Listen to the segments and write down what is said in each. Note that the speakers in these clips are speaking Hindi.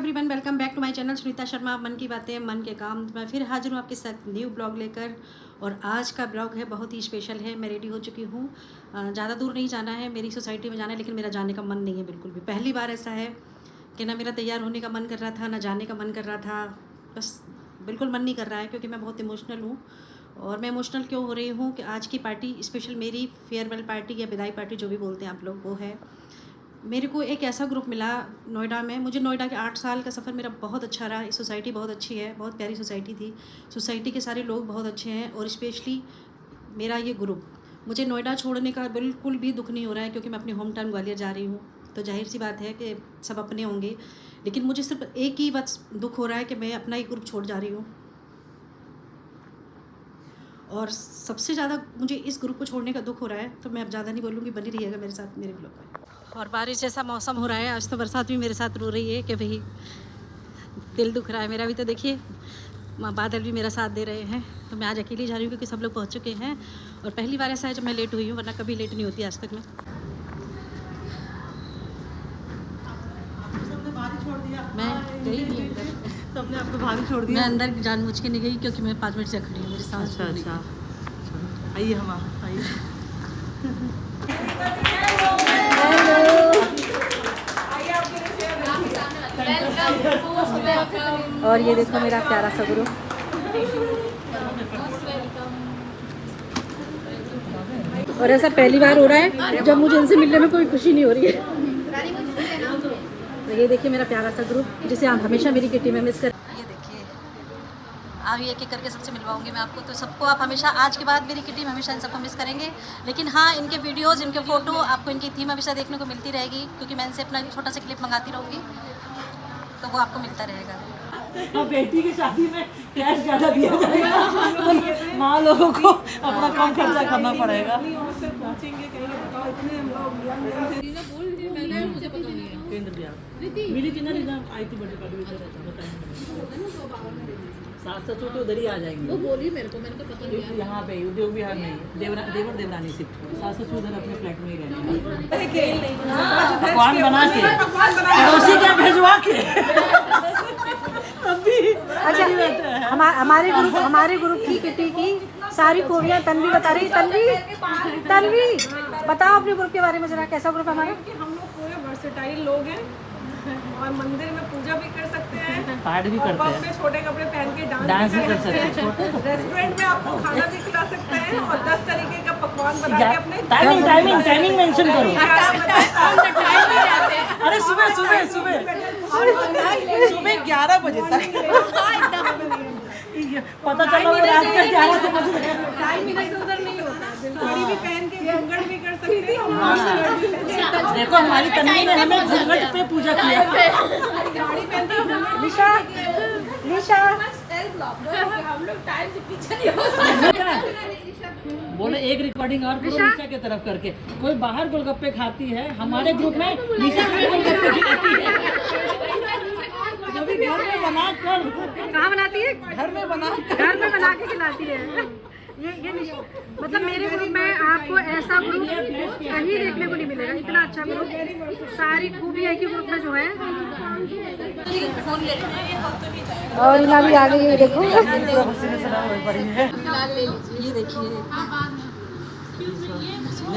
Everyone, welcome back to my channel Sunita Sharma. मन की बातें, मन के काम। मैं फिर हाजिर हूँ आपके साथ न्यू ब्लॉग लेकर। और आज का ब्लॉग है बहुत ही स्पेशल है। मैं रेडी हो चुकी हूँ। ज़्यादा दूर नहीं जाना है, मेरी सोसाइटी में जाना है, लेकिन मेरा जाने का मन नहीं है बिल्कुल भी। पहली बार ऐसा है कि ना मेरा तैयार होने का मन कर रहा था, ना जाने का मन कर रहा था। बस बिल्कुल मन नहीं कर रहा है, क्योंकि मैं बहुत इमोशनल हूँ। और मैं इमोशनल क्यों हो रही हूँ कि आज की पार्टी स्पेशल मेरी फेयरवेल पार्टी या विदाई पार्टी जो भी बोलते हैं आप लोग, वो है। मेरे को एक ऐसा ग्रुप मिला नोएडा में। मुझे नोएडा के 8 साल का सफ़र मेरा बहुत अच्छा रहा। इस सोसाइटी बहुत अच्छी है, बहुत प्यारी सोसाइटी थी। सोसाइटी के सारे लोग बहुत अच्छे हैं, और स्पेशली मेरा ये ग्रुप। मुझे नोएडा छोड़ने का बिल्कुल भी दुख नहीं हो रहा है, क्योंकि मैं अपनी होम टाउन ग्वालियर जा रही हूँ। तो जाहिर सी बात है कि सब अपने होंगे, लेकिन मुझे सिर्फ एक ही बस दुख हो रहा है कि मैं अपना ही ग्रुप छोड़ जा रही हूँ। और सबसे ज़्यादा मुझे इस ग्रुप को छोड़ने का दुख हो रहा है। तो मैं अब ज़्यादा नहीं बोलूँगी, बनी रहिएगा मेरे साथ मेरे ब्लॉग में। और बारिश जैसा मौसम हो रहा है। आज तो बरसात भी मेरे साथ रो रही है कि भाई दिल दुख रहा है मेरा भी। तो देखिए बादल भी मेरा साथ दे रहे हैं। तो मैं आज अकेली जा रही हूँ, क्योंकि सब लोग पहुँच चुके हैं। और पहली बार ऐसा है जब मैं लेट हुई हूँ, वरना कभी लेट नहीं होती आज तक मैं। गई नहीं अंदर, सबने आपको भारी छोड़ दिया। मैं अंदर जानबूझ के नहीं गई, क्योंकि मैं 5 मिनट से खड़ी हूँ, मेरी सांस फूल रही है। आइए हम आइए। और ये देखो मेरा प्यारा सा ग्रुप। और ऐसा पहली बार हो रहा है जब मुझे इनसे मिलने में कोई खुशी नहीं हो रही है। तो ये देखिए मेरा प्यारा सा ग्रुप, जिसे आप हमेशा मेरी किटी में मिस कर। ये देखिए आप एक एक करके सबसे मिलवाऊंगी मैं आपको। तो सबको आप हमेशा आज के बाद मेरी किटी में हमेशा इन सबको मिस करेंगे। लेकिन हाँ, इनके वीडियोज़, इनके फ़ोटो, आपको इनकी थीम हमेशा देखने को मिलती रहेगी, क्योंकि मैं इनसे अपना छोटा सा क्लिप मंगाती रहूँगी, तो वो आपको मिलता रहेगा। और बेटी की शादी में कैश ज़्यादा दिया जाएगा, तो माँ लोगों को अपना कम खर्चा करना पड़ेगा। मिली थी ना आई थी बर्थडे पार्टी, सास ससुर तो उधर ही आ जाएंगे। वो बोली मेरे को पता नहीं। यहाँ पे उद्योग विहार में देवर देवरानी से सास ससुर उधर अपने फ्लैट में ही रहते हैं। पकवान बना के पड़ोसी क्या भिजवा के अच्छा, हमारे ग्रुप की किटी की सारी खूबियाँ तन्वी बता रही। तन्वी बताओ अपने ग्रुप के बारे में जरा, कैसा ग्रुप है हमारा? हम लोग पूरे वर्सेटाइल लोग हैं, और मंदिर में पूजा भी कर सकते हैं, पाठ भी करते हैं, में छोटे कपड़े पहन के डांस भी कर सकते हैं, रेस्टोरेंट में आपको खाना भी खिला सकते हैं, और 10 तरीके का पकवान बना के अपने टाइमिंग मेंशन करो। अरे सुबह 11 बजे तक पता चला रात के 11 बजे टाइम इधर से उधर नहीं होता। साड़ी भी पहन के घूंघट भी कर सकते हैं। देखो हमारी तन्वी ने हमें घूंघट पे पूजा किया। साड़ी पहन के निशा हम लोग टाइम से पीछे नहीं हो सकते। बोले एक रिकॉर्डिंग और करो निशा की तरफ करके। कोई बाहर गोलगप्पे खाती है, हमारे ग्रुप में निशा भी गोलगप्पे खिलाती है। कभी घर में बना कर, कहाँ बनाती है? घर में बना के खिलाती है। ये मतलब मेरे ग्रुप में आपको ऐसा ग्रुप कहीं देखने को नहीं मिलेगा। इतना अच्छा ग्रुप, सारी खूबियाँ की ग्रुप में जो है। और इना भी आ गई है, देखो ये देखिए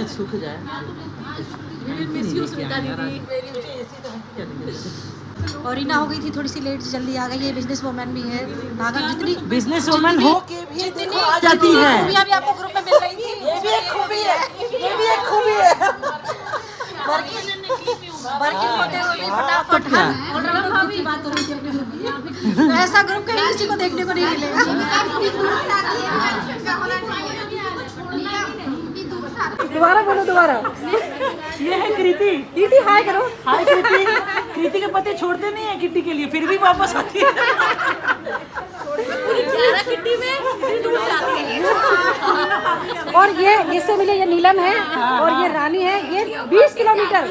सूख जाए। और इना हो गई थी थोड़ी सी लेट, जल्दी आ गई है। बिजनेस वूमेन भी है, भागा जितनी बिजनेस वूमेन हो के भी आ जाती है। खूबियाँ भी आपको ग्रुप में मिल रही थी। ये भी एक खूबी है, वर्किंग होते हुए भी फटाफट की बात हो रही थी अपने ग्रुप की। तो ऐसा ग्रुप कहीं किसी को देखने को नहीं मिलेगा। दोबारा बोलो, दोबारा। ये है कृति, हाय करो। हाय कृति के पति छोड़ते नहीं है किट्टी के लिए, फिर भी वापस आती है। किट्टी में और ये इससे मिले, ये नीलम है और ये रानी है। ये 20 किलोमीटर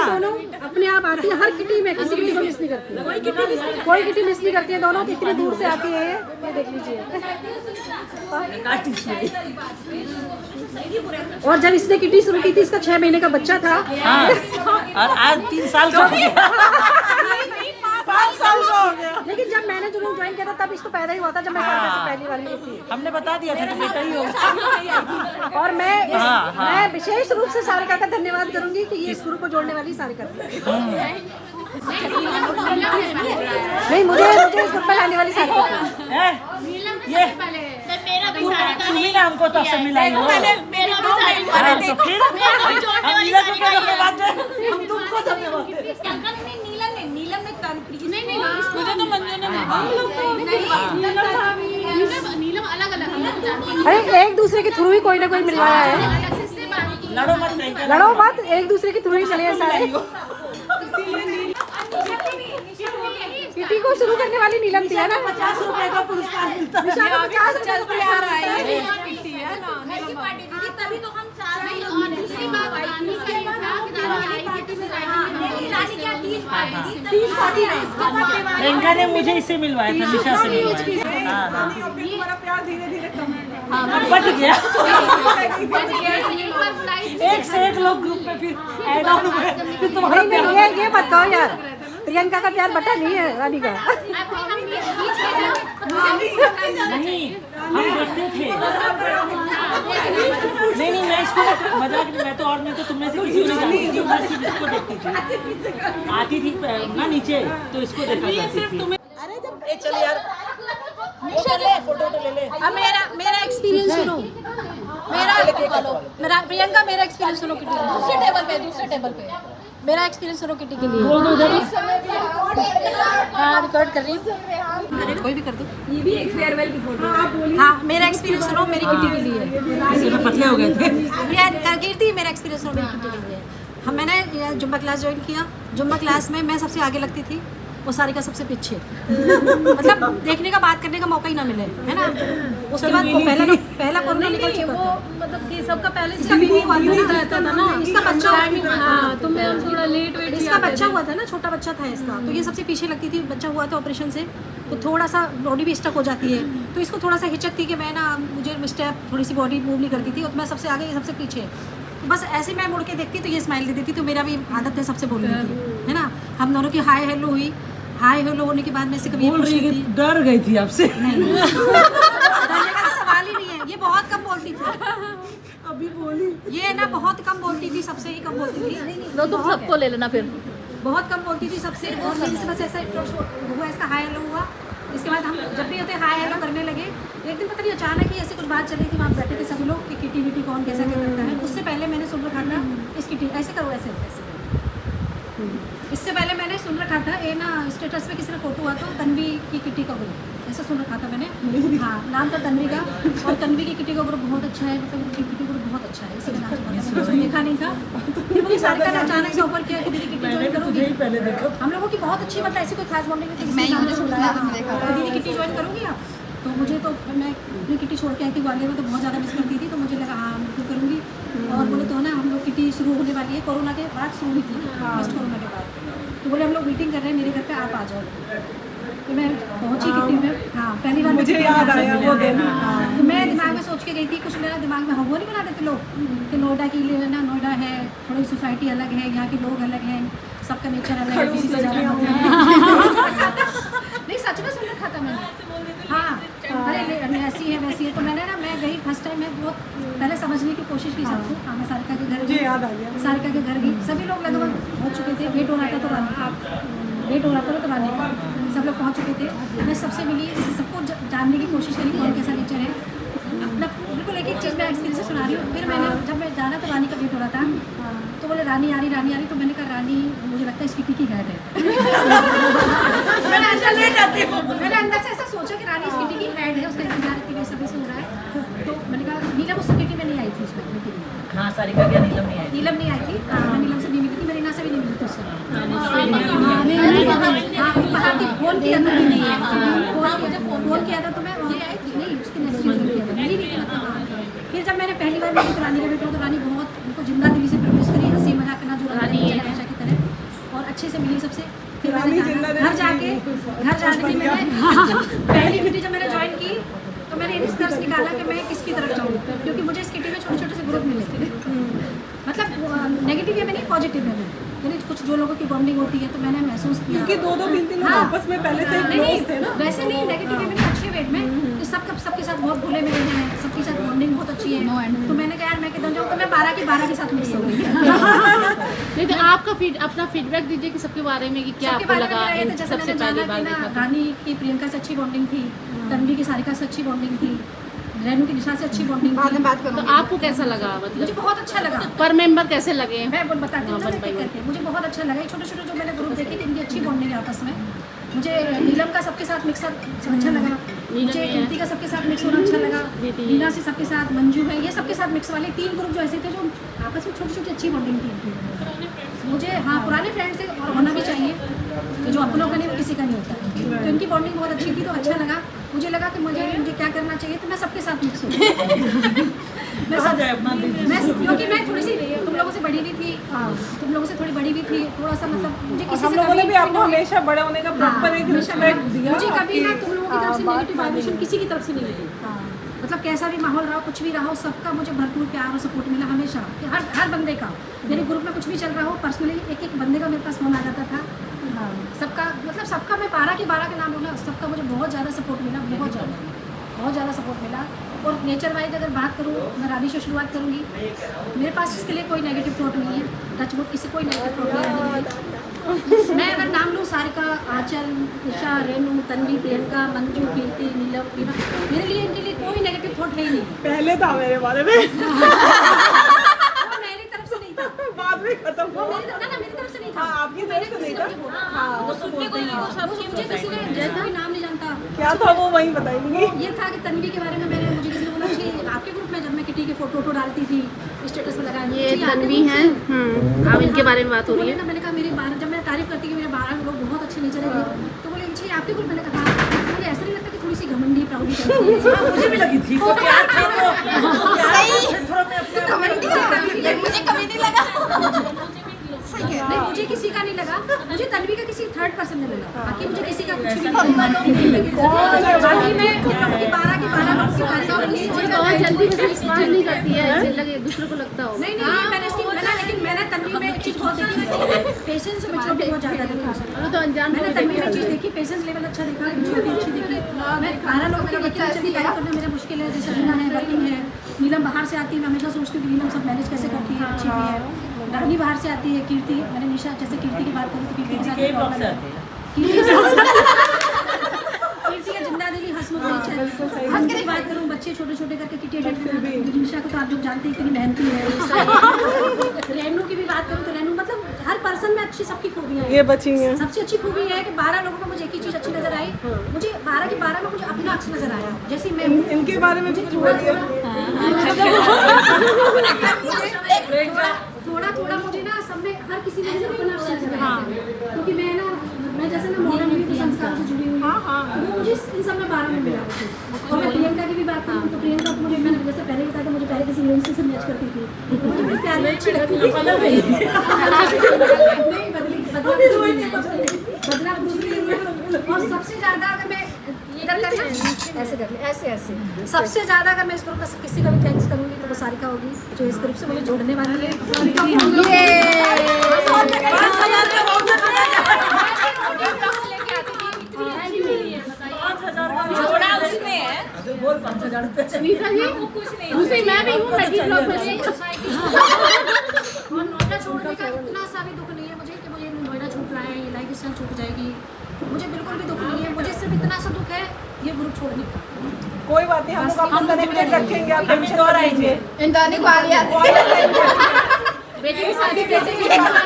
दोनों अपने आप आती है हर किटी में, किसी किटी को मिस नहीं करती, कोई किटी मिस नहीं करती है। दोनों इतनी दूर से आती है, ये देख लीजिए। और जब इसने किटी शुरू की थी, इसका 6 महीने का बच्चा था। और आज 3 साल का हो गया। 5 साल का हो गया। लेकिन जब मैंने जुनून ज्वाइन किया था तब इसको पैदा ही हुआ था, जब मैं सारिका से पहली बार मिली थी। हमने बता दिया था कि बेटा ही होगा। और मैं विशेष रूप से सारिका का धन्यवाद करूंगी कि ये इस ग्रुप को जोड़ने वाली सारिका थी। नहीं, मुझे इस ग्रुप में लाने वाली सारिका थी। ये तुम्ही ना हमको तब से मिलाई हो। तो फिर हम नीला को क्या धन्यवाद दें? हम तुमको धन्यवाद दें। मुझे तो मंजू ने अरे एक दूसरे के थ्रू ही कोई ना कोई मिलवाया है। लड़ो मत, नहीं लड़ो मत, एक दूसरे के थ्रू ही चले सारे। किटी को शुरू करने वाली नीलम थी, है ना? 50 रुपए का पुरस्कार मिलता है। 50 रुपए आ रहा है। तभी तो हम सारे और दूसरी बात प्रियंका ने मुझे इससे मिलवाया था, निशा से मिलवाया। तुम्हारा प्यार धीरे धीरे कम बट गया। एक से एक लोग ग्रुप में फिर ऐड ऑन हुए, फिर तुम्हारा प्यार। ये बताओ यार, प्रियंका का प्यार बटा नहीं है रानी का। नहीं, हम करते थे। नहीं, मैं इसको मजाक नहीं, मैं तो और नहीं तो तुमने से किसी को नहीं जानती थी, मैं सिर्फ इसको देखती थी। आती थी ना नीचे तो इसको देखा करती थी। अरे चल यार, फोटो ले ले। अब मेरा एक्सपीरियंस सुनो, मेरा प्रियंका मेरा एक्सपीरियंस सुनो किटी। दूसरे टेबल पे मेरा एक्सपीरियंस सुनो किटी के लिए। हाँ, रिकॉर्ड कर रही हूँ, कोई भी कर दो। ये भी एक फेयरवेल की फोटो। हाँ, मेरा एक्सपीरियंस सुनो मेरी किटी के लिए। पतले हो गए थे। ये कीर्ति, मेरा एक्सपीरियंस सुनो मेरी किटी के लिए। मैंने जुम्बा क्लास ज्वाइन किया। जुम्बा क्लास में मैं सबसे आगे लगती थी, वो सारिका सबसे पीछे। मतलब देखने का, बात करने का मौका ही ना मिले, है ना? उसके बाद पहला कोरोना निकल चुका था। मतलब कि सबका पहले इसका बेबी हुआ था ना, इसका बच्चा। हाँ, तो मैं थोड़ा लेट वेट इसका बच्चा हुआ था ना, छोटा बच्चा था इसका, तो ये सबसे पीछे लगती थी। बच्चा हुआ था ऑपरेशन से, तो थोड़ा सा बॉडी भी स्टक हो जाती है, तो इसको थोड़ा सा हिचक थी कि मैं ना, मुझे स्टेप थोड़ी सी बॉडी मूव नहीं करती थी, और मैं सबसे आगे, सबसे पीछे। तो बस ऐसे मैं मुड़ के देखती तो ये स्माइल दे देती, तो मेरा भी आदत है सबसे बोलने की, है ना? हम दोनों की हाय हेलो हुई। हाय हेलो होने के बाद में से कभी बोल रही है कि डर गई थी आपसे। नहीं, डरने का सवाल ही नहीं है। ये बहुत कम बोलती थी, अभी बोली। ये ना बहुत कम बोलती थी, सबसे ही कम बोलती थी। लो तुम सबको ले लेना फिर। बहुत कम बोलती थी सबसे, और मेरे से बस ऐसा हुआ, इसका हाय हेलो हुआ। इसके बाद हम जब भी होते हाय हेलो करने लगे। एक दिन पता नहीं अचानक ही ऐसी कुछ बात चल रही थी, वहाँ बैठे थे सभी लोग कि किटी विटी कौन कैसा क्या करता है। उससे पहले मैंने सुन रखा था इस किटी ऐसे करो, ऐसे ऐसे। इससे पहले मैंने सुन रखा था, ये ना स्टेटस पे किसी ने फोटो हुआ तो तन्वी की किटी का ग्रुप, ऐसा सुन रखा था मैंने। हाँ, नाम था तन्वी का, और तन्वी की किटी का ग्रुप बहुत अच्छा है, मतलब उनकी किटी ग्रुप बहुत अच्छा है, इसी का नाम पता था, देखा नहीं था। फिर मुझे सारिका ने अचानक से ऑफर किया कि दीदी किटी ज्वाइन करोगी। पहले देखो, हम लोगों की बहुत अच्छी, मतलब ऐसी कोई खास बॉन्डिंग नहीं थी। दीदी किटी ज्वाइन करोगी आप? तो मुझे तो, मैं अपनी किटी छोड़ के आई थी ग्वालियर में, तो बहुत ज़्यादा मिस करती थी, तो मुझे लगा हाँ बिल्कुल करूँगी। और बोले तो ना हम लोग किटी शुरू होने वाली है, कोरोना के बाद शुरू हुई थी, फर्स्ट कोरोना के बाद। तो बोले हम लोग मीटिंग कर रहे हैं मेरे घर पे, आप आ जाओ। तो मैं पहुंची किटी में। हाँ, पहली बार मुझे याद आया वो दिन। तो मैं दिमाग में सोच के गई थी, कुछ मेरा दिमाग में वो नहीं बना देते लोग कि नोएडा की लिए ना, नोएडा है, थोड़ी सोसाइटी अलग है, यहाँ के लोग अलग हैं, सबका नेचर अलग है, किसी से ज़्यादा नहीं, सच में सुन रखा था मैंने। हाँ, अरे ऐसी है वैसी है। तो मैंने ना, मैं गई फर्स्ट टाइम, मैं बहुत पहले समझने की कोशिश की सबको। हाँ, मैं सारिका के घर मुझे याद आ गया। सारिका के घर गई, सभी लोग लगभग पहुँच चुके थे। वेट हो रहा था तो रानी का, वेट हो रहा था तो रानी का, सब लोग पहुँच चुके थे। मैं सबसे मिली, सबको जानने की कोशिश करी कौन कैसा नेचर है, अपना बिल्कुल एक एक चीज़ मैं एक्सपीरियंस से सुना रही हूँ। फिर मैंने, जब मैं जाना तो रानी का वेट हो रहा था, तो बोले रानी आ रही, तो मैंने कहा रानी मुझे लगता है इसकी टिकी हेड है। मैंने अंदर से ऐसा सोचा कि रानी इसकी टिकी हेड है, उसका इंतजार की वजह से हो रहा है। तो मैंने कहा नीलम उस किटी में नहीं आई थी, उसमें मीटिंग में। हाँ, सारिका क्या नीलम नहीं आई? नीलम नहीं आई थी। मैं नीलम से नहीं मिली थी, मेरी ना से भी नहीं मिली थी उससे। फोन किया था, फोन किया था तो मैं नहीं, उसकी नेक्स्ट किया था, मिली नहीं थी मतलब। फिर जब मैंने पहली बार मिली तो रानी का बेटा, तो रानी बहुत उनको जिंदा दिली से प्रवेश करी, हंसी मजाक करना जो रानी हमेशा की तरह, और अच्छे से मिली सबसे। फिर घर जाके मैंने पहली किटी जब मैंने ज्वाइन की, तो मैंने ये निष्कर्ष निकाला कि मैं किसकी तरफ जाऊँ, क्योंकि मुझे इस किटी में छोटे छोटे से ग्रुप मिले थे, मतलब नेगेटिव वे में नहीं, पॉजिटिव वे में। यानी कुछ जो लोगों की बॉन्डिंग होती है, तो मैंने महसूस किया क्योंकि 2-3 लोग आपस में पहले से क्लोज थे ना। वैसे नहीं, नेगेटिव में अच्छे वेट में कि सबके साथ बहुत घुले मिले हैं, सबके साथ बॉन्डिंग बहुत अच्छी है। तो मैंने कहा यार मैं किधर जाऊँ, तो मैं 12 की 12 के साथ मिक्स हो गई। नहीं तो आपका अपना फीडबैक दीजिए कि सबके बारे में कि क्या सबके आपको बारे में लगा मेरा ये था, जैसे सबसे मैंने पहली जाना बार कि ना देखा। रानी की प्रियंका से अच्छी बॉन्डिंग थी, तन्वी की सारिका से अच्छी बॉन्डिंग थी, रेनू की निशा से अच्छी बॉन्डिंग थी। तो आपको कैसा लगा, मुझे मतलब बहुत अच्छा लगा। पर मेंबर कैसे लगे? मैं बताती हूँ ना एक एक करके। मुझे बहुत अच्छा लगा, छोटे छोटे जो मैंने ग्रुप देखे थे, इनकी अच्छी बॉन्डिंग है आपस में। मुझे नीलम का सबके साथ मिक्सर अच्छा लगा, मुझे कीर्ति का सबके साथ मिक्स होना अच्छा लगा, नीना से सबके साथ, मंजू है, ये सबके साथ मिक्स वाले 3 ग्रुप जो ऐसे थे जो आपस में छोटी छोटी अच्छी बॉन्डिंग थी। मुझे हाँ पुराने फ्रेंड्स थे और होना भी चाहिए, कि जो अपनों का नहीं वो किसी का नहीं होता। तो इनकी बॉन्डिंग बहुत अच्छी थी, तो अच्छा लगा। मुझे लगा कि मुझे क्या करना चाहिए, तो मैं सबके साथ मिक्स हूँ। मैं क्योंकि मैं थोड़ी सी तुम लोगों से बड़ी भी थी, तुम लोगों से थोड़ी बड़ी भी थी, थोड़ा सा मतलब मुझे किसी हम से लोगों ने कभी भी आपको हमेशा बड़े होने का प्रॉपर एक रिस्पेक्ट दिया। मुझे कभी ना तुम लोगों की तरफ से नेगेटिव वाइब्रेशन किसी की तरफ से नहीं मिली। मतलब कैसा भी माहौल रहा हो, कुछ भी रहा हो, सबका मुझे भरपूर प्यार और सपोर्ट मिला हमेशा, कि हर बंदे का। मेरे ग्रुप में कुछ भी चल रहा हो, पर्सनली एक बंदे का मेरे पास फोन आ जाता था। सबका मतलब सबका, मैं 12 के 12 का नाम बोला, सबका मुझे बहुत ज़्यादा सपोर्ट मिला, बहुत ज़्यादा सपोर्ट मिला। और नेचर वाइज अगर बात करूँ, मैं रानी से शुरुआत करूँगी। मेरे पास इसके लिए कोई नेगेटिव थॉट नहीं है, टचवुड किसी कोई नेगेटिव थॉट नहीं है। मैं अगर नाम लूँ, सारिका, आंचल, ईशा, रेनू, तन्वी, प्रियंका, मंजू, कीर्ति, नीलम, वीना, मेरे लिए इनके लिए कोई नेगेटिव थॉट है ही नहीं। पहले था मेरे बारे में, वो मेरी तरफ से नहीं था, बाद में खत्म वो हुआ। मेरी तरफ से नहीं था। हाँ, आपकी तरफ से नहीं था। मुझे किसी ने जैसा भी नाम नहीं जानता। क्या था वो वही बताएंगी। ये था कि तन्वी के बारे में मुझे किसी ने बोला कि आपके ग्रुप में जब मैं किटी के फोटो डालती थी, स्टेटस पे लगाया, ये जी, आपके तन्वी ग्रुप हैं, से। अब इनके बारे में बात हो रही है। ना मैंने कहा मेरे 12, जब मैं तारीफ करती कि मेरे 12 लोग बहुत अच्छे नेचर है, तो बोले जी आपके ग्रुप, मैंने कहा मुझे ऐसा नहीं लगता कि थोड़ी सी घमंडी प्राउडी करती है। मुझे भी लगी थी। मुझे कभी नहीं लगा। नहीं, मुझे किसी का नहीं लगा, मुझे तन्वी का किसी थर्ड पर्सन ने लगा, बाकी मुझे किसी का कुछ भी नहीं लगा। बाकी मैं 12 की 12 लोगों की तारीफ करूंगी। बहुत जल्दी रिस्पॉन्स नहीं करती है, ऐसे लगे दूसरे को लगता हो। नहीं ये मैंने स्टीम बना, लेकिन मैंने तन्वी में एक चीज़ बहुत देखी, पेशेंस और मैच्योरिटी बहुत ज़्यादा देखी। वो तो अनजान मैंने तन्वी में चीज़ देखी, पेशेंस लेवल अच्छा देखा, मैच्योरिटी अच्छी देखी। मैं 12 लोगों की अकेले चली तारीफ करना मेरा मुश्किल है, जैसे रीना है, वर्किंग है, नीलम बाहर से आती है, मैं हमेशा सोचती हूँ कि नीलम सब मैनेज कैसे करती है, अच्छी भी है। रानी बाहर से आती है, कीर्ति, मैंने निशा, जैसे कीर्ति की बात करूँ तो कीर्ति के साथ के ब्लॉक प्रॉब्लम से है। आते हैं। कीर्ति का जिंदा दिली हंसमुख नेचर। हंस की बात करूँ, बच्चे छोटे छोटे करके किटी अटेंड, निशा को तो आप लोग जानते हैं कितनी मेहनती है। रेनू की भी बात करूँ तो रेनू, मतलब हर पर्सन में अच्छी सबकी खूबियाँ हैं। ये बची हैं। सबसे अच्छी खूबी है कि 12 लोगों में मुझे एक ही चीज़ अच्छी नजर आई, मुझे 12 के 12 में मुझे अपना अक्स नजर आया, जैसे मैं हूँ। इनके बारे में कुछ बोलिए। थोड़ा मुझे ना सब में हर किसी में से अपना अक्स नजर आया, क्योंकि मैं जैसे ना मॉडर्न भी संस्कारों से जुड़ी हुई हूँ, तो वो मुझे इन सब में 12 में मिला मुझे। और मैं प्रियंका की भी बात करूँ तो प्रियंका को मुझे, मैंने जैसे पहले बताया था, मुझे पहले किसी लेंस से मैच करती थी, तो मुझे बड़ी प्यारी अच्छी लगती थी। बदला और सबसे ज़्यादा अगर मैं इधर करना ऐसे कर ले, ऐसे सबसे ज़्यादा अगर मैं इस ग्रुप में किसी का भी थैंक्स करूँगी तो वो सारिका होगी, जो इस ग्रुप से मुझे जोड़ने वाली है। जोड़ा उसमें है। बोल 5,000 रुपये। मीठा जी, दूसरी मैं भी हूँ, मैं भी ब्लॉग में से। और नोएडा छोड़ने का इतना सा भी दुख नहीं है मुझे कि मुझे नोएडा छूट रहा है, ये लाइफ स्टाइल छूट जाएगी, मुझे बिल्कुल भी दुख नहीं है। मुझे सिर्फ इतना सा दुख है ये ग्रुप छोड़ने का। कोई बात नहीं, हम लोग आपको कनेक्टेड रखेंगे, आप टेंशन मत लीजिए। इंदानी को आ रही बेटे की शादी, बेटे की शादी में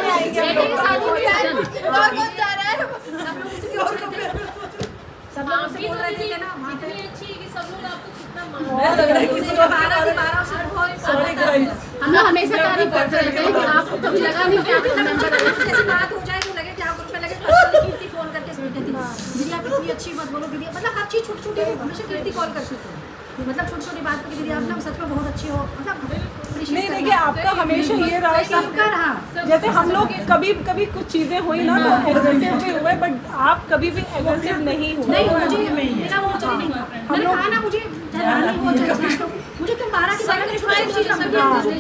और कौन जा रहा है? सब लोग उसी के पीछे थे। सब लोग उसे बोल रहे थे कि ना वहाँ पे मैं लग रहा है किसी को 12 से 12 से बहुत सॉरी गाइस। हम लोग हमेशा तारीफ करते रहते हैं कि आपको कभी लगा नहीं कि आप मेंबर हैं। जैसे बात हो जाए तो लगे कि आप ग्रुप में लगे, पर्सनली कीर्ति फोन करके कहती दीदी आप इतनी अच्छी मत बोलो दीदी, मतलब हर चीज़ छोटी छोटी हमेशा कीर्ति कॉल करती थी, मतलब छोटी छोटी बात की दीदी आप ना सच में बहुत अच्छी हो, मतलब अप्रिशिएट नहीं देखिए, आपका हमेशा ये रहा है सबका रहा। जैसे हम लोग कभी कभी कुछ चीजें हुई ना तो एग्रेसिव भी हुए, बट आप कभी भी एग्रेसिव नहीं हुए। नहीं, मुझे मेरा वो चल नहीं था। मैंने कहा ना, मुझे जलानी हो जाए, मुझे तुम 12 की 12 की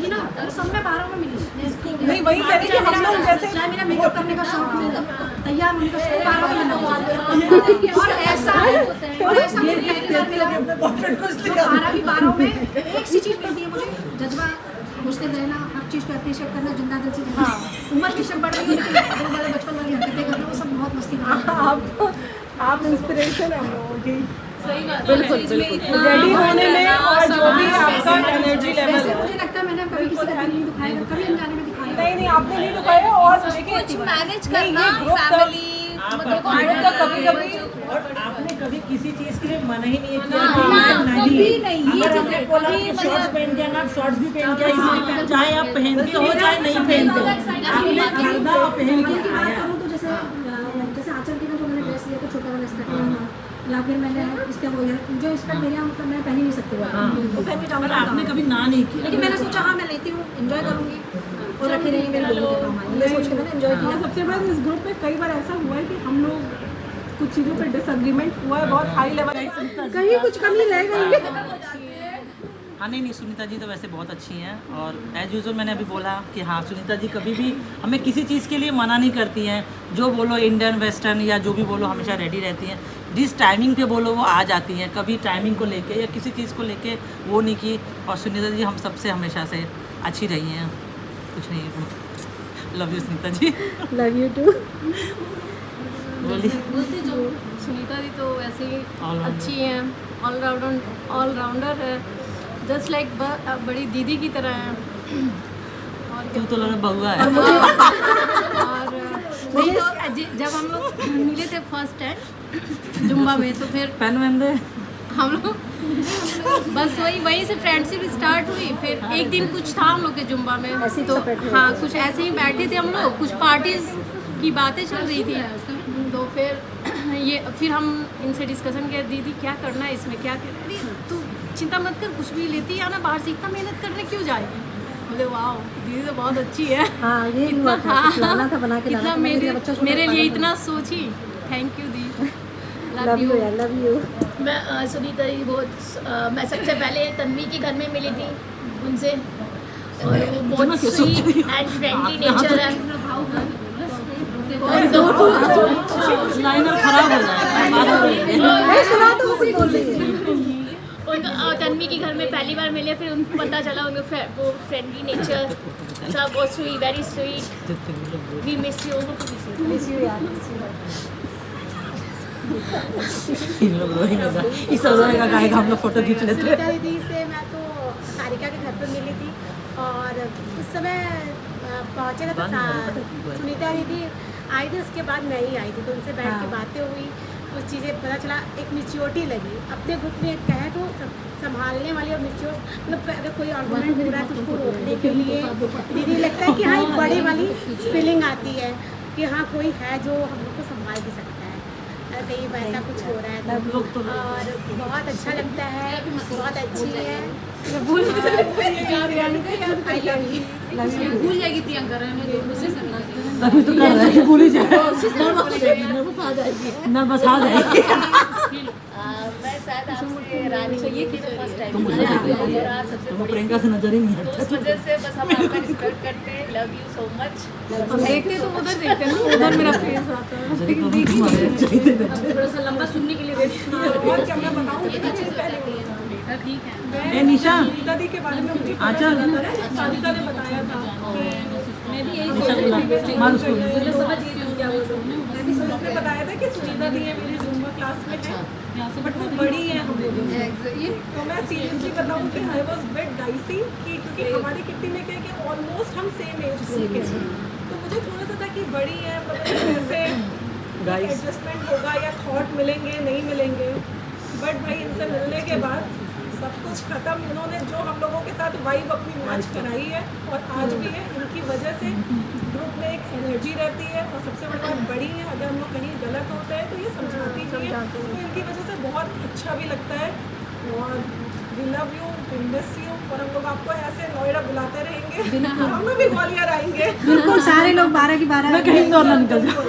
ना, सब में 12 में मिली। नहीं, वही कह रही कि हम लोग जैसे चाहे मेरा मेकअप करने का शौक हो, तैयार होने का शौक, 12 में मिला। और ऐसा मेरे पहली बार मिला, 12 भी 12 में एक सी चीज़ मिलती है मुझे, जज्बा, मुझसे रहना, हर चीज़ को अप्रिशिएट करना, जिंदा दिल से रहना। उम्र की शक बढ़ रही है, लेकिन बड़े बचपन वाली हरकतें करना, वो सब बहुत मस्ती करना। आप इंस्पिरेशन है हम लोगों की, सही बात बिल्कुल बिल्कुल। रेडी होने में और जो भी आपका एनर्जी लेवल वैसे है। मुझे लगता है मैंने कभी किसी का दिल नहीं दुखाया, कभी अनजाने में दिखाया। नहीं नहीं, आपने नहीं दुखाया। और देखिए कुछ मैनेज नहीं, करना, ये ग्रुप फैमिली कभी कभी और आपने कभी किसी चीज के लिए मना ही नहीं किया कभी नहीं, ये अगर चीज़ आपने बोला कि शॉर्ट्स पहन के आप शॉर्ट्स भी पहन के इसमें चाहे आप पहनते हो चाहे नहीं पहनते हो, आपने खरीदा और पहन के की बात आया। करूँ तो जैसे आंचल के में जो मैंने ड्रेस लिया तो छोटा वाला स्कर्ट लिया, या फिर मैंने इसका वो जो स्कर्ट मेरे यहाँ मतलब मैं पहन ही नहीं सकती वो पहन के पर जाऊँगा। आपने कभी ना नहीं किया। लेकिन मैंने सोचा हाँ मैं लेती हूँ, एंजॉय करूँगी और रखी रहेंगी मेरे लोगों के काम आएगी, ये सोच के मैंने एंजॉय किया। और सबसे बड़ा इस ग्रुप में कई बार ऐसा हुआ है कि हम लोग कुछ चीज़ों पे डिसएग्रीमेंट हुआ है, बहुत हाई लेवल। कहीं कुछ कमी रह गई। हाँ नहीं, सुनीता जी तो वैसे बहुत अच्छी हैं और एज यूजुअल मैंने अभी बोला कि हाँ सुनीता जी कभी भी हमें किसी चीज़ के लिए मना नहीं करती हैं। जो बोलो इंडियन वेस्टर्न या जो भी बोलो हमेशा रेडी रहती हैं। जिस टाइमिंग पे बोलो वो आ जाती हैं, कभी टाइमिंग को लेके या किसी चीज़ को लेके वो नहीं की। और सुनीता जी हम सबसे हमेशा से अच्छी रही हैं, कुछ नहीं। Love you Sunita ji. Love you too. बोलिए। बोलते जो सुनीता दी तो वैसे ही All-rounder। अच्छी हैं, ऑलराउंडर है, जस्ट लाइक बड़ी दीदी की तरह हैं। तू तो लगा बहुआ है। और वही तो जब हम लोग मिले थे फर्स्ट टाइम जुम्बा में, तो फिर पेन वैन दे। हम लोग बस वहीं से फ्रेंडशिप स्टार्ट हुई। फिर एक दिन कुछ था हम लोग के जुम्बा में, तो हाँ कुछ ऐसे ही बैठे थे हम लोग, कुछ पार्टीज की बातें चल रही थी। तो फिर हम इनसे डिस्कशन किया, दीदी क्या करना है इसमें, क्या कर रही तू, चिंता मत कर, कुछ भी लेती है ना बाहर से, इतना मेहनत करने क्यों जाएगी। बोले वाह दीदी तो बहुत अच्छी है। हाँ ये इतना लाना था, बना के लाना इतना था, मेरे लिए इतना सोची। थैंक यू दी, लव यू यार, लव यू। मैं सुनीता जी बहुत मैं सबसे पहले तन्वी के घर में मिली थी उनसे, और वो बहुत स्वीट एंड फ्रेंडली नेचर है। लाइनर खराब हो जाएगा। उनका तन्वी के घर में पहली बार मिले, फिर उनको पता चला उनका वो फ्रेंडली नेचर सब बहुत sweet, very sweet. We miss you. Miss you यार, मिस यू। इन लोग रोएंगे, इस रोएगा गाएगा, हम लोग फोटो खींच लेते हैं। सुनीता दीदी से मैं तो सारिका के घर पर मिली थी, और उस समय पहुँचे थे तो सुनीता दीदी आई थी, उसके बाद मैं ही आई थी, तो उनसे बैठ के बातें हुई, कुछ चीज़ें पता चला, एक मैच्योरिटी लगी अपने ग्रुप में। कहे तो संभालने वाली और मैच्योर, मतलब अगर कोई आर्गूमेंट हो रहा है तो उसको रोकने के लिए दीदी लगता है कि हाँ एक बड़ी वाली फीलिंग आती है कि हाँ कोई है जो हम लोग को संभाल भी सकता है कहीं वैसा कुछ हो रहा है तो। और बहुत अच्छा लगता है, बहुत अच्छी है। भूल जाएगी प्रियंका, तभी तो कर रहा है, भूल ही जाए, नर्वस आ जाएगी। मैं शायद आपसे रानी ये की फर्स्ट टाइम तुमको प्रियंका से नजर ही नहीं हटता। उस वजह से बस हम आपका रिस्पेक्ट करते हैं। Love you so much. हम देखते तो उधर देखते हैं ना, उधर मेरा फेस आता है। थोड़ा सा लंबा सुनने के लिए वेट। और क्या मैं बताऊँ, ठीक है। ए निशा, सुनीता दी के बारे में मुझे पता आचल। चला था ना, सारिका ने बताया था कि मैं भी यही अच्छा सोच रही थी। मार उसको। समझ गई तुम क्या बोल रहे हो। उसने बताया था कि सुनीता दी है मेरी जूम्बा क्लास में है, बट वो बड़ी है हम लोगों से। तो मैं सीरियसली बताऊँ कि आई वॉज बिट डाइसी कि क्योंकि हमारी किट्टी में क्या है कि ऑलमोस्ट हम सेम एज ग्रुप के हैं, तो मुझे थोड़ा सा था कि बड़ी है, पता नहीं कैसे एडजस्टमेंट होगा या थॉट मिलेंगे नहीं मिलेंगे। बट भाई इनसे मिलने के बाद सब कुछ खत्म। इन्होंने जो हम लोगों के साथ वाइब अपनी मैच कराई है और आज भी है, इनकी वजह से ग्रुप में एक एनर्जी रहती है। और सबसे बड़ी बात बड़ी है, अगर हम लोग कहीं गलत होते हैं तो ये समझाती भी है, तो इनकी वजह से बहुत अच्छा भी लगता है। और we love you, we miss you, और हम लोग आपको ऐसे नोएडा बुलाते रहेंगे, हम लोग भी ग्वालियर आएंगे। बिल्कुल सारे लोग 12 की 12 मैं कहीं और ना निकल जाऊँ।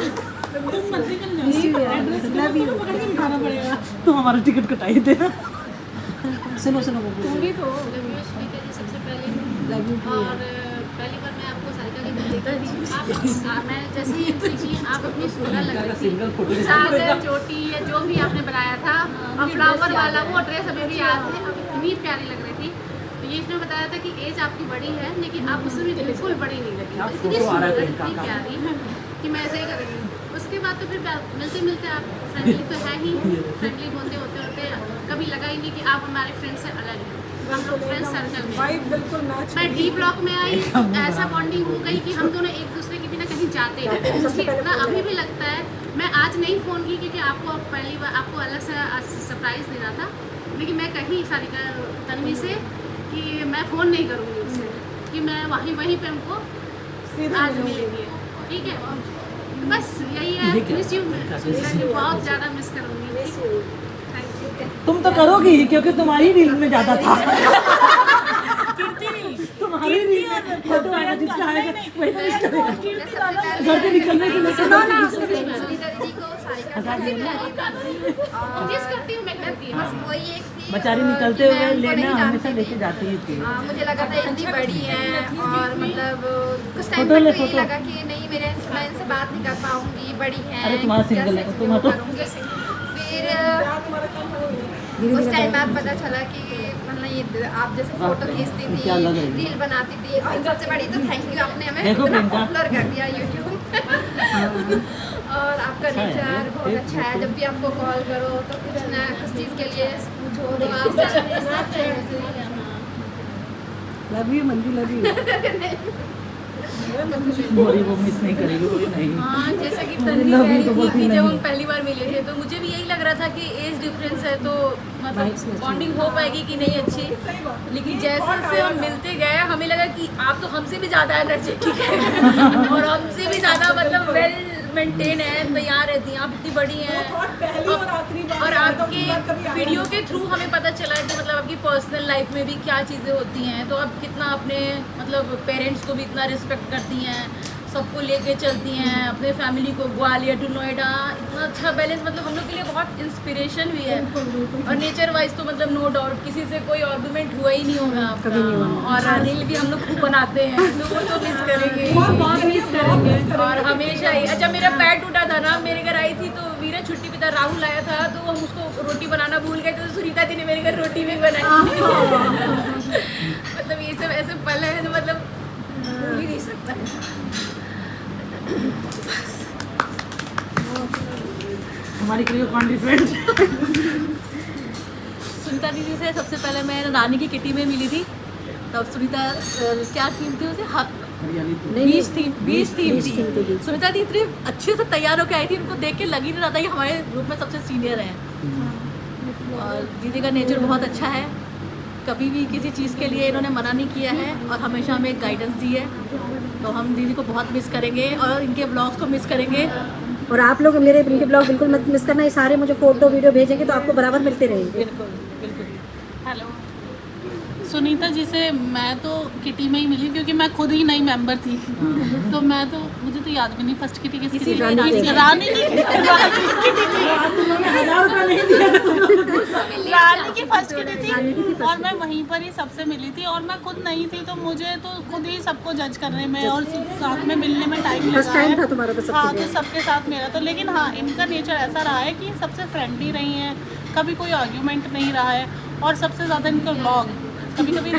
तो हमारा टिकट कटाई देना। सुनो सुनो दूंगी तो सुनीता जी सबसे पहले। और पहली बार मैं आपको सारिका के घर देखा थी। आप मैं जैसे ही एंट्री की आप अपनी सुंदर लग रही थी, सागर चोटी या जो भी आपने बनाया था और फ्लावर वाला वो ड्रेस अभी भी याद है, अब इतनी प्यारी लग रही थी। तो ये इसने बताया था कि एज आपकी बड़ी है लेकिन आप उससे भी बिल्कुल बड़ी नहीं लगी, इतनी सुंदर इतनी प्यारी कि मैं ऐसे ही करूँगी। उसके बाद तो फिर मिलते मिलते आप फ्रेंडली तो है ही, फ्रेंडली होते होते कभी लगा ही नहीं कि आप हमारे फ्रेंड से अलग हैं। हम लोग फ्रेंड सर्कल में वाइब बिल्कुल मैच। मैं डी ब्लॉक में आई, ऐसा बॉन्डिंग हो गई कि हम दोनों एक दूसरे के बिना कहीं जाते हैं। मुझे इतना अभी भी लगता है, मैं आज नहीं फ़ोन की क्योंकि आपको पहली बार आपको अलग से सरप्राइज़ देना था, लेकिन मैं कहीं सारिका तन्वी से कि मैं फ़ोन नहीं करूँगी उससे, कि मैं वहीं पे हमको आज मिलेंगे, ठीक है। तो बस यही है, मिस यू, मैं बहुत ज़्यादा मिस करूँगी। तुम तो करोगी क्योंकि तुम्हारी रील में ज़्यादा था। तुम्हारी रील में फोटो आएगा जिसका आएगा वही मिस करेगा। घर से निकलने से लेकर सुनीता दीदी को सारिका जिस करती हूँ मैं करती हूँ, बस वही एक थी। बेचारी निकलते हुए लेना हमेशा लेके जाती ही थी। मुझे लगा था इतनी बड़ी है और मतलब कुछ टाइम तक तो ये लगा कि नहीं मैं इनसे बात नहीं कर पाऊंगी, बड़ी है। अरे तुम्हारा सिंगल है तुम हटो। फिर उस टाइम आप पता चला कि मतलब ये आप जैसे फोटो खींचती थी, रील बनाती थी और सबसे बड़ी तो थैंक यू, आपने हमें इतना पॉपुलर कर दिया यूट्यूब। और आपका नेचर बहुत अच्छा है, जब भी आपको कॉल करो तो कुछ ना कुछ चीज़ के लिए पूछो तो आप love you Manju, love you. बोरी वो मिस नहीं करेगी, बोरी नहीं। हाँ, जैसा कि तन्वी कह रही थी कि जब हम पहली बार मिले थे तो मुझे भी यही लग रहा था कि एज डिफरेंस है तो मतलब बॉन्डिंग हो पाएगी कि नहीं अच्छी, लेकिन जैसे जैसे हम मिलते गए हमें लगा कि आप तो हमसे भी ज़्यादा एनर्जेटिक है और हमसे भी ज़्यादा मतलब वेल मेंटेन है, तैयार रहती हैं, आप इतनी बड़ी हैं। और आपके वीडियो के थ्रू हमें पता चला है कि मतलब आपकी पर्सनल लाइफ में भी क्या चीज़ें होती हैं, तो आप कितना अपने मतलब पेरेंट्स को भी इतना रिस्पेक्ट करती हैं, सबको लेके चलती हैं, अपने फैमिली को ग्वालियर टू नोएडा, इतना अच्छा बैलेंस, मतलब हम लोग के लिए बहुत इंस्पिरेशन भी है। और नेचर वाइज तो मतलब नो डाउट किसी से कोई आर्गूमेंट हुआ ही नहीं होगा आपका। और रील भी हम लोग खूब बनाते हैं तो वो तो मिस करेंगे, बहुत मिस करेंगे। और हमेशा ही अच्छा मेरा पैर टूटा था ना, मेरे घर आई थी तो वीरा छुट्टी पे था, राहुल आया था तो हम उसको रोटी बनाना भूल गए तो सुनीता जी ने मेरे घर रोटी भी बनाई। मतलब ये सब ऐसे पल है तो मतलब भूल ही नहीं सकता है। हमारी करियर कौन डिफरेंट। सुनीता दीदी से सबसे पहले मैं रानी की किटी में मिली थी, तब सुनीता क्या थीम थी उसे, बीच थीम थी। सुनीता दी इतनी अच्छे से तैयार होकर आई थी, उनको देख के लग ही नहीं रहा था कि हमारे ग्रुप में सबसे सीनियर हैं। और दीदी का नेचर बहुत अच्छा है, कभी भी किसी चीज़ के लिए इन्होंने मना नहीं किया है और हमेशा हमें गाइडेंस दी है, तो हम दीदी को बहुत मिस करेंगे और इनके ब्लॉग्स को मिस करेंगे। और आप लोग मेरे इनके ब्लॉग बिल्कुल मत मिस करना, ये सारे मुझे फोटो वीडियो भेजेंगे तो आपको बराबर मिलते रहेंगे। बिल्कुल बिल्कुल। हेलो, सुनीता जी से मैं तो किटी में ही मिली क्योंकि मैं खुद ही नई मेंबर थी, तो मैं तो मुझे तो याद भी नहीं फर्स्ट किटी किसकी थी। रानी की फर्स्ट किटी थी और मैं वहीं पर ही सबसे मिली थी और मैं खुद नहीं थी तो मुझे तो खुद ही सबको जज करने में और साथ में मिलने में टाइम लगा है। था तुम्हारा तो हाँ, तो सबके साथ मेरा तो, लेकिन हाँ इनका नेचर ऐसा रहा है कि सबसे फ्रेंडली रही हैं, कभी कोई आर्ग्यूमेंट नहीं रहा है। और सबसे ज़्यादा इनका व्लॉग, कभी कभी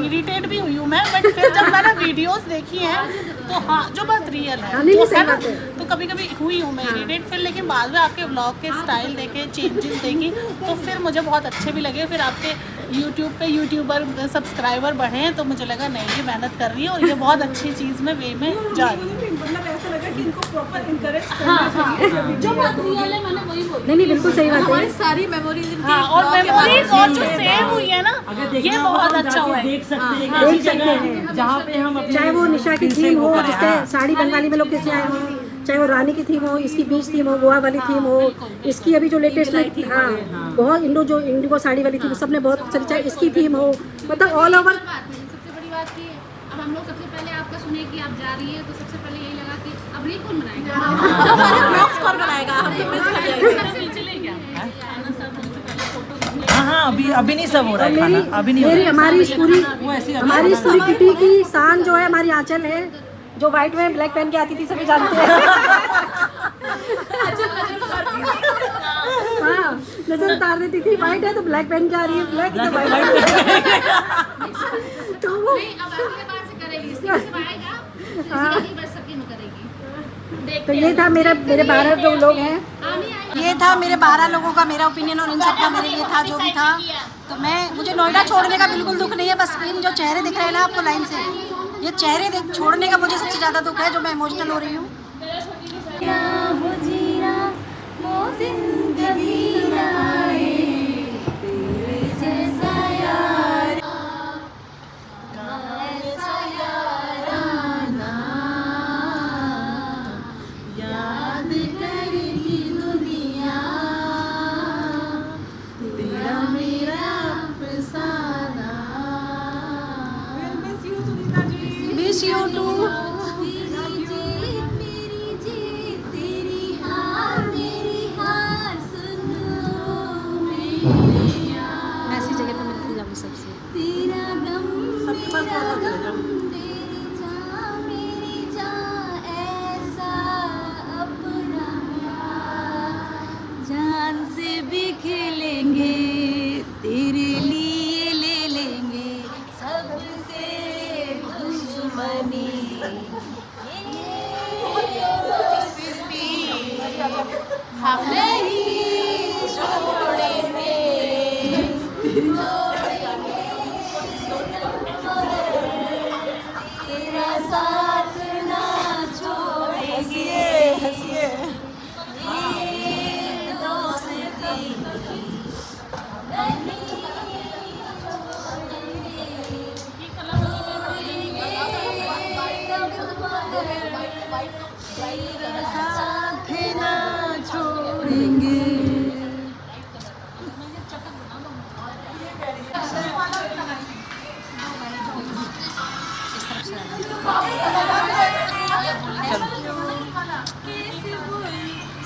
इरिटेट भी हुई हूँ मैं, बट फिर जब मैंने वीडियोस देखी हैं तो हाँ जो बात रियल है जो है ना, तो कभी कभी हुई हूँ मैं इरिटेट, फिर लेकिन बाद में आपके व्लॉग के स्टाइल देखे, चेंजेस देखी तो फिर मुझे बहुत अच्छे भी लगे। फिर आपके यूट्यूब पे यूट्यूबर सब्सक्राइबर बढ़े तो मुझे लगा नहीं ये मेहनत कर रही है और ये बहुत अच्छी चीज़ में वे में जा रही है। मतलब ऐसा लगा कि इनको प्रॉपर इनकरेज हाँ, जो बात रियल है मैंने वही बोली। नहीं बिल्कुल सही बात है। हमारी सारी मेमोरीज और मेमोरीज और जो सेव हुई है ना, ये बहुत अच्छा हुआ है। देख सकते हैं देख सकते हैं जहाँ पे हम अपने चाहे वो निशा की थीम हो, जिसके साड़ी बंगाली में लोग कैसे आए हों, चाहे वो रानी की थीम हो, इसकी बीच थीम हो, गोवा वाली थीम हो, इसकी अभी जो लेटेस्ट हाँ बहुत इंडिगो साड़ी वाली थी, सबने बहुत अच्छा, चाहे इसकी थीम हो, मतलब ऑल ओवर। सबसे बड़ी बात कि अब हम लोग सबसे पहले आपका सुने कि आप जा रही है, तो सबसे पहले यही लगा कि अब रील कौन बनाएगा, कौन बनाएगा, हम तो मिस कर जाएंगे। हाँ अभी नहीं सब हो रहा है खाना, अभी नहीं हो रहा है। हमारी इस पूरी किटी की शान जो है हमारी आंचल है, जो व्हाइट में ब्लैक पहन के आती थी, सभी जानते हैं। हाँ नजर उतार देती थी, व्हाइट है तो ब्लैक पहन के आ रही है, ब्लैक तो व्हाइट। तो वो अब अगले बार से करेगी, इसके बाद आएगा इसी बार सबकी में करेगी। तो ये था मेरे 12 जो लोग हैं, ये था मेरे 12 लोगों का मेरा ओपिनियन, और इन सब का मेरे लिए था जो भी था। तो मुझे नोएडा छोड़ने का बिल्कुल दुख नहीं है, बस इन जो चेहरे दिख रहे हैं ना आपको लाइन से, ये चेहरे छोड़ने का मुझे सबसे ज़्यादा दुख है, जो मैं इमोशनल हो रही हूँ। Miss you too. ऐसी जगह पे मिलती जाऊंगी सबसे। सबके पास थोड़ा चले जाओ। जान से भी खेलेंगे, तेरे लिए ले लेंगे सबसे दुश्मनी, हम नहीं छोड़ेंगे, तेरा साथ ना छोड़ेंगे, साथ ना छोड़ेंगे।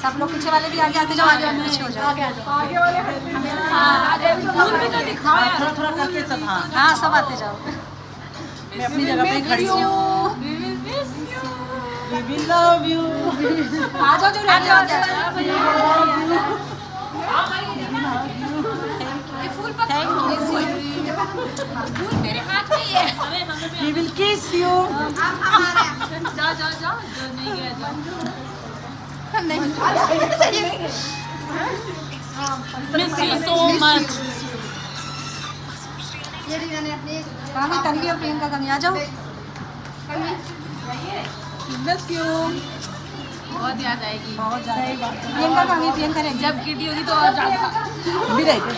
सब लोग पीछे वाले भी आगे आते जाओ, आगे वाले पीछे हो जाओ, आगे वाले थोड़ा करके सब। हाँ सब आते जाओ। मैं अपनी जगह पे खड़ी हूँ। We will love you. आ जाओ जो रह जाओ। फूल मेरे हाथ में ही है। We will kiss you. जाओ जो नहीं गया जाओ। Miss you so much. कामी तन्वी और प्रियंका कमी आ जाओ। Miss you. बहुत याद आएगी। प्रियंका कामी, प्रियंका ने जब किटी होगी तो और ज्यादा। भी रहते।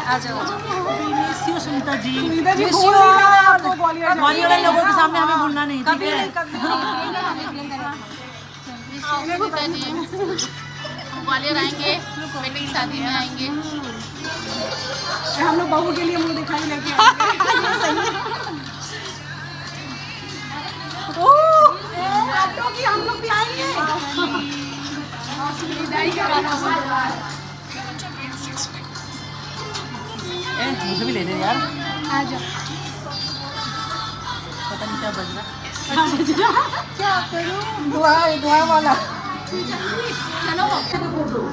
आ जाओ आ जाओ। We miss you Sunita ji. Miss you all। Gwalior वाले लोगों के सामने हमें भूलना नहीं, ठीक कभी है? नहीं कभी नहीं, प्रियंका ने ग्वालियर आएंगे, बेटे की शादी में आएंगे। हम लोग बहू के लिए मुंह दिखाई लेके आएंगे। हम लोग भी आएंगे। मुझे भी ले दे यार। आ जाओ। पता नहीं क्या बज रहा। क्या करूं? दुआ वाला। चलो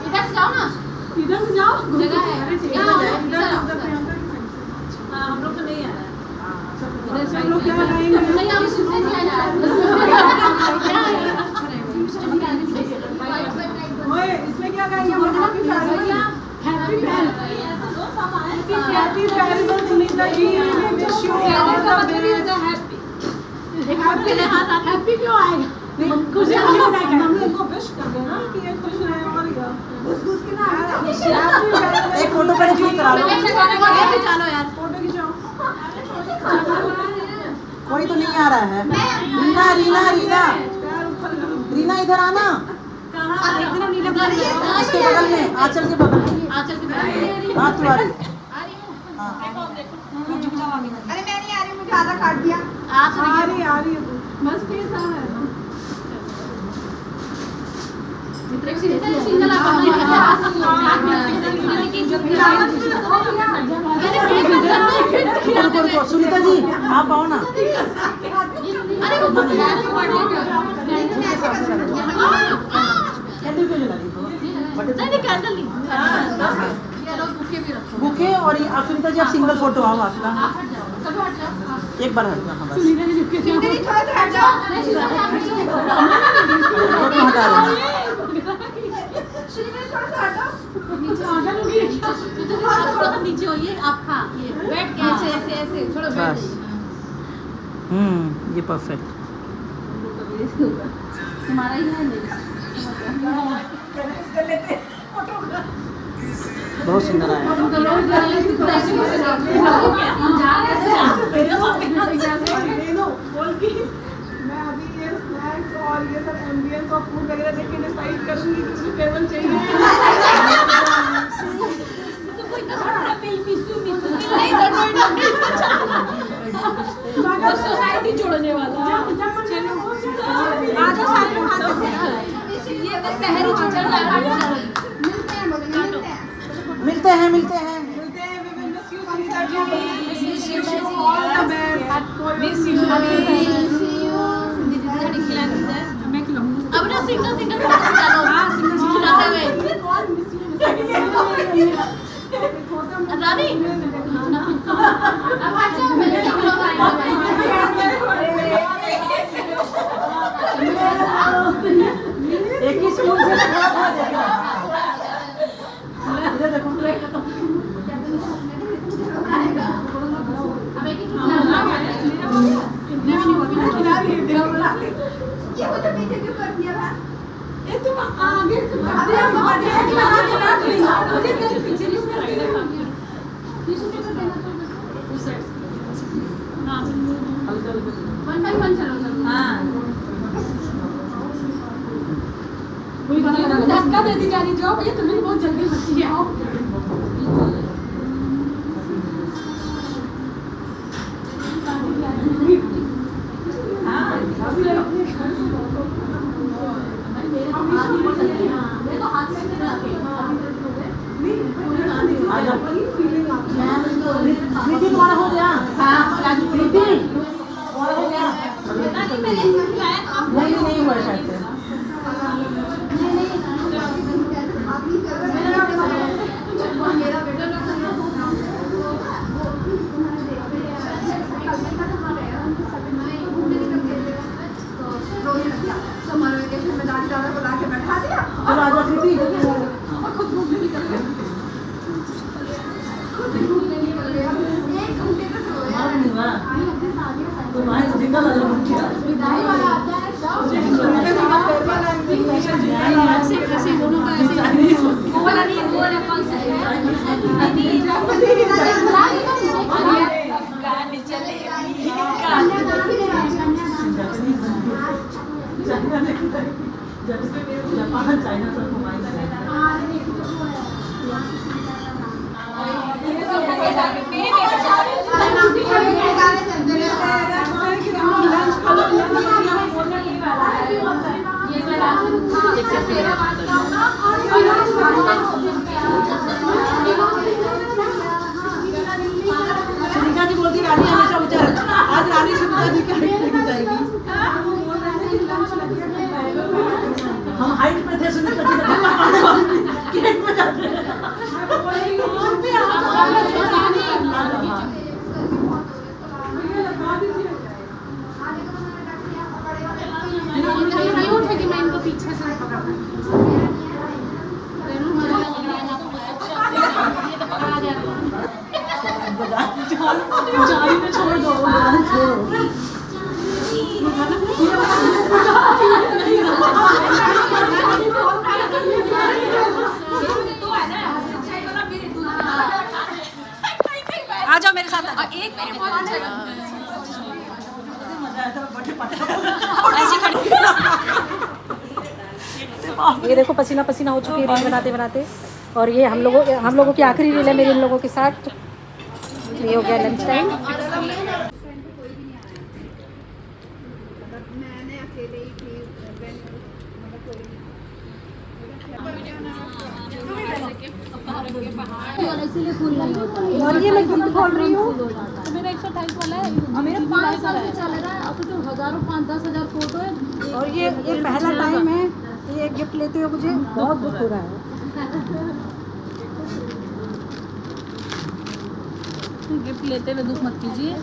इधर से जाओ ना, इधर से जाओ। जगह है। हम लोग तो नहीं आ रहा है। हम लोग क्या आएंगे? नहीं हम सुनने नहीं आ ओए इसमें क्या कहेंगे? Happy farewell Sunita ji. Wish you happy क्यों आएगा? खुश मम्मी को विश कर देना कि ये खुश रहे और घुस के ना आएगा। एक फोटो पर क्लिक करा लो। चलो यार फोटो खिंचाओ। कोई तो नहीं आ रहा है। रीना रीना रीना रीना इधर आना। एक दिन हम नीला ब्लॉग इसके बगल में आंचल के बगल में आंचल के बारे हाँ तुम्हारी झुक जाओ आगे अरे मैं नहीं आ रही, मुझे आधा काट दिया। आ तो आ रही है बस फेस आ रहा है सिंगल रुको सुनीता जी आप आओ ना बुके और ये आप सुनीता जी आप सिंगल फोटो आओ आपका एक बार हट जाओ बस फोटो हटा रहे हैं नीचे होइए आप हाँ ये बैठ के ऐसे ऐसे ऐसे थोड़ा बैठ बस ये परफेक्ट तुम्हारा ही है बहुत सुंदर आया मैं अभी ये स्नैक्स और ये सब एम्बियंस और फूड वगैरह देख के डिसाइड करूंगी कि मुझे टेबल चाहिए। सोसाइटी जोड़ने वाला आज सारे लोग ये बस शहरी मिलते हैं We will miss you, Sunita ji. Wish you all the best. Miss you. अब ना सिंगल सिंगल चलो हाँ सिंगल खिलाते हुए रानी अब अच्छा मैंने एक ही स्कूल से ये मुझे पीछे क्यों कर दिया था? ये तुम आगे से अरे हम मुझे पीछे क्यों कर दिया? धक्का दे दी जा रही जो भैया तुम्हें बहुत जल्दी बच्ची है आओ प्रीति तुम्हारा हो गया प्रीति तुम्हारा हो गया नहीं हुआ शायद से समर वेकेशन में दादी दादा बुला के बैठा दिया। चलो आ जाओ प्रीति जापान चाइना सब घुमाएंगे सुनीता जी बोलती रानी हमेशा ऊंचा आज रानी सुनीता जी की हाइट लेके जाएगी हम हाइट पे थे सुनीता जी केक में जाते हैं नहीं उठेगी मैं इनको पीछे से जाली में छोड़ दो छोड़ो आ जाओ मेरे साथ एक मेरे मजा आया था बड़े पटना ऐसी खड़ी ये देखो पसीना पसीना हो चुकी है रील बनाते बनाते। और ये हम लोगों की आखिरी रील है मेरी इन लोगों के साथ। ये हो गया लंच टाइम। और ये मैं गिफ्ट खोल रही हूँ। मेरा 128 वाला है और मेरा 5 साल से चल रहा है। अब तो हजारों 5-10 हज़ार फोटो है। और ये पहला टाइम है ये गिफ्ट लेते हुए, मुझे बहुत दुख हो रहा है। गिफ्ट लेते हुए दुख मत कीजिए।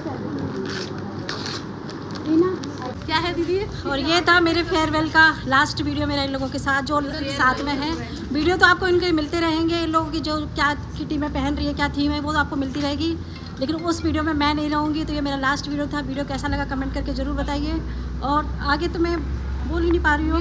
क्या है दीदी? और ये था मेरे फेयरवेल का लास्ट वीडियो मेरा इन लोगों के साथ जो साथ में है। वीडियो तो आपको इनके मिलते रहेंगे, इन लोगों की जो क्या किटी में पहन रही है, क्या थीम है, वो तो आपको मिलती रहेगी। लेकिन उस वीडियो में मैं नहीं रहूँगी। तो ये मेरा लास्ट वीडियो था। वीडियो कैसा लगा कमेंट करके ज़रूर बताइए। और आगे तो मैं बोल ही नहीं पा रही हूँ।